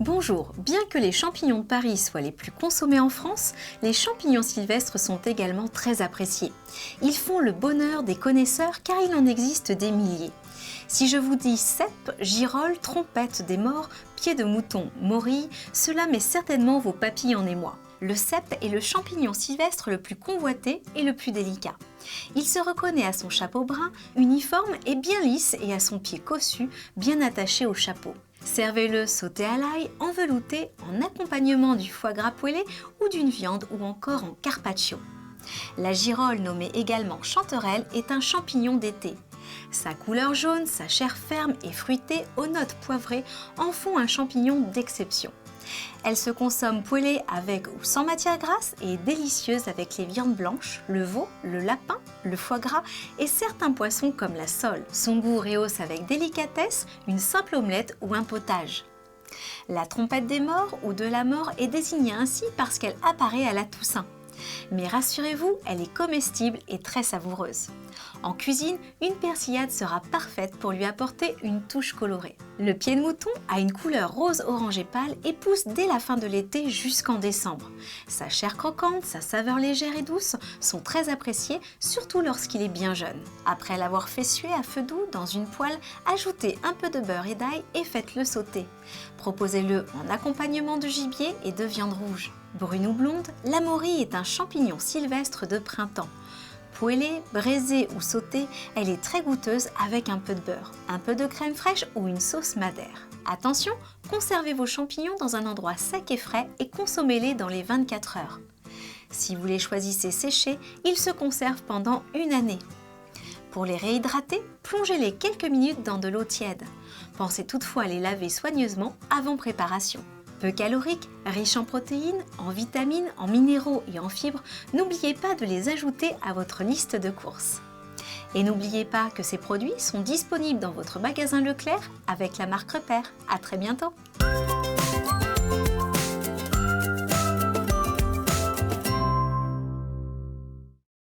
Bonjour, bien que les champignons de Paris soient les plus consommés en France, les champignons sylvestres sont également très appréciés. Ils font le bonheur des connaisseurs car il en existe des milliers. Si je vous dis cèpe, girole, trompette des morts, pied de mouton, morille, cela met certainement vos papilles en émoi. Le cèpe est le champignon sylvestre le plus convoité et le plus délicat. Il se reconnaît à son chapeau brun, uniforme et bien lisse et à son pied cossu, bien attaché au chapeau. Servez-le sauté à l'ail, en velouté, en accompagnement du foie gras poêlé ou d'une viande ou encore en carpaccio. La girole, nommée également chanterelle, est un champignon d'été. Sa couleur jaune, sa chair ferme et fruitée aux notes poivrées en font un champignon d'exception. Elle se consomme poêlée avec ou sans matière grasse et est délicieuse avec les viandes blanches, le veau, le lapin, le foie gras et certains poissons comme la sole. Son goût rehausse avec délicatesse une simple omelette ou un potage. La trompette des morts ou de la mort est désignée ainsi parce qu'elle apparaît à la Toussaint. Mais rassurez-vous, elle est comestible et très savoureuse. En cuisine, une persillade sera parfaite pour lui apporter une touche colorée. Le pied de mouton a une couleur rose orangé pâle et pousse dès la fin de l'été jusqu'en décembre. Sa chair croquante, sa saveur légère et douce sont très appréciées, surtout lorsqu'il est bien jeune. Après l'avoir fait suer à feu doux dans une poêle, ajoutez un peu de beurre et d'ail et faites-le sauter. Proposez-le en accompagnement de gibier et de viande rouge. Brune ou blonde, la morille est un champignon sylvestre de printemps. Poêlée, braisée ou sautée, elle est très goûteuse avec un peu de beurre, un peu de crème fraîche ou une sauce madère. Attention, conservez vos champignons dans un endroit sec et frais et consommez-les dans les 24 heures. Si vous les choisissez séchés, ils se conservent pendant une année. Pour les réhydrater, plongez-les quelques minutes dans de l'eau tiède. Pensez toutefois à les laver soigneusement avant préparation. Peu caloriques, riches en protéines, en vitamines, en minéraux et en fibres, n'oubliez pas de les ajouter à votre liste de courses. Et n'oubliez pas que ces produits sont disponibles dans votre magasin Leclerc avec la marque Repère. À très bientôt!